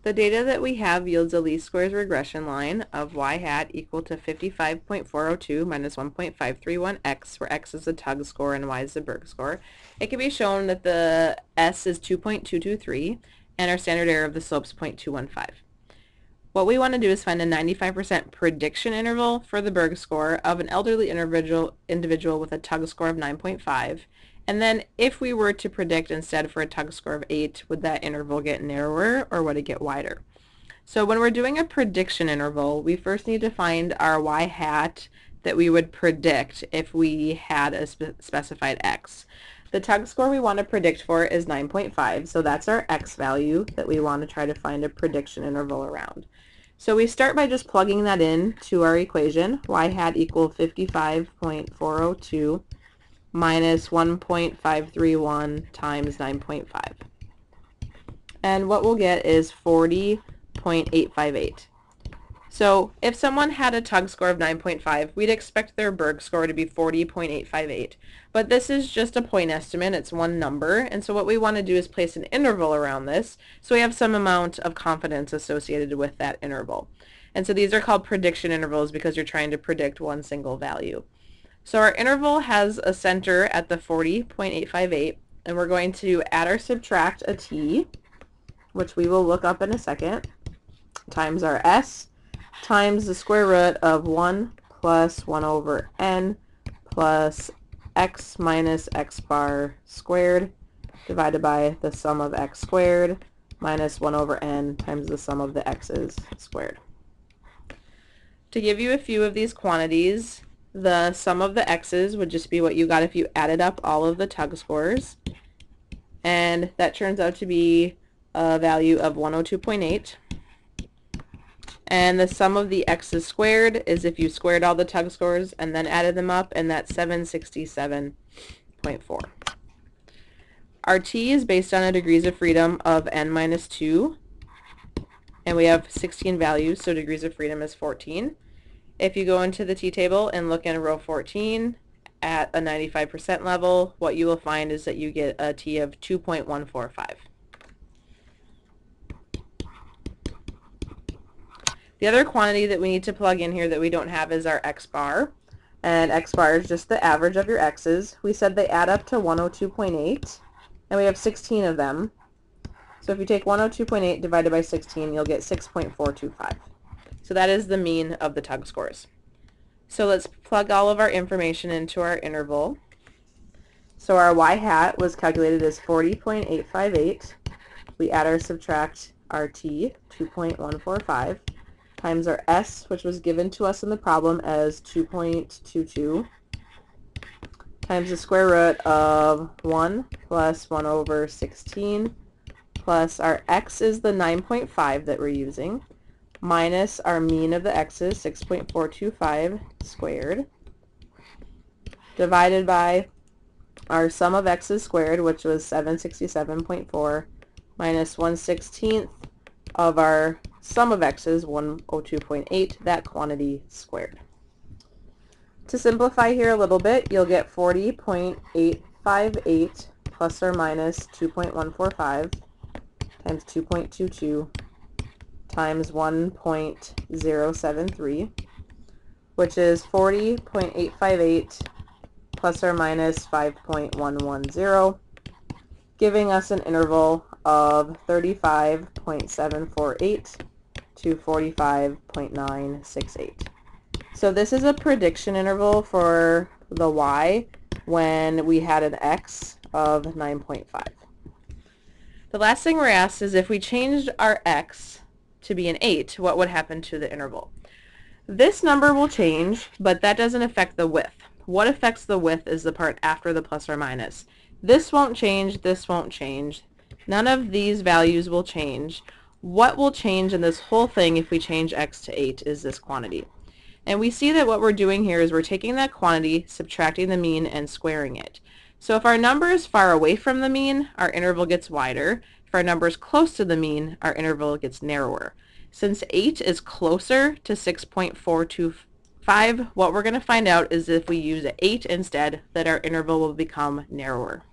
The data that we have yields a least squares regression line of y hat equal to 55.402 minus 1.531x, where x is the tug score and y is the Berg score. It can be shown that the s is 2.223 and our standard error of the slope is 0.215. What we want to do is find a 95% prediction interval for the Berg score of an elderly individual with a tug score of 9.5. And then if we were to predict instead for a tug score of 8, would that interval get narrower or would it get wider? So when we're doing a prediction interval, we first need to find our y hat that we would predict if we had a specified x. The tug score we want to predict for is 9.5, so that's our x value that we want to try to find a prediction interval around. So we start by just plugging that in to our equation, y hat equal 55.402 minus 1.531 times 9.5. And what we'll get is 40.858. So if someone had a tug score of 9.5, we'd expect their Berg score to be 40.858. But this is just a point estimate, it's one number, and so what we want to do is place an interval around this so we have some amount of confidence associated with that interval. And so these are called prediction intervals because you're trying to predict one single value. So our interval has a center at the 40.858, and we're going to add or subtract a t, which we will look up in a second, times our s, times the square root of 1 plus 1 over n plus x minus x bar squared divided by the sum of x squared minus 1 over n times the sum of the x's squared. To give you a few of these quantities, the sum of the x's would just be what you got if you added up all of the tug scores, and that turns out to be a value of 102.8. And the sum of the x's squared is if you squared all the tug scores and then added them up, and that's 767.4. Our t is based on a degrees of freedom of n minus 2, and we have 16 values, so degrees of freedom is 14. If you go into the t-table and look in row 14 at a 95% level, what you will find is that you get a t of 2.145. The other quantity that we need to plug in here that we don't have is our x bar, and x bar is just the average of your x's. We said they add up to 102.8, and we have 16 of them. So if you take 102.8 divided by 16, you'll get 6.425. So that is the mean of the tug scores. So let's plug all of our information into our interval. So our y hat was calculated as 40.858. We add or subtract our t, 2.145, times our s, which was given to us in the problem as 2.22, times the square root of 1 plus 1 over 16, plus our x is the 9.5 that we're using, minus our mean of the x's, 6.425 squared, divided by our sum of x's squared, which was 767.4, minus 1/16 of our sum of x's, 102.8, that quantity squared. To simplify here a little bit, you'll get 40.858 plus or minus 2.145 times 2.22 times 1.073, which is 40.858 plus or minus 5.110, giving us an interval of 35.748 to 45.968. So this is a prediction interval for the y when we had an x of 9.5. The last thing we're asked is if we changed our x to be an 8, what would happen to the interval? This number will change, but that doesn't affect the width. What affects the width is the part after the plus or minus. This won't change, this won't change. None of these values will change. What will change in this whole thing if we change x to 8 is this quantity. And we see that what we're doing here is we're taking that quantity, subtracting the mean, and squaring it. So if our number is far away from the mean, our interval gets wider. If our number is close to the mean, our interval gets narrower. Since 8 is closer to 6.425, what we're going to find out is if we use 8 instead, that our interval will become narrower.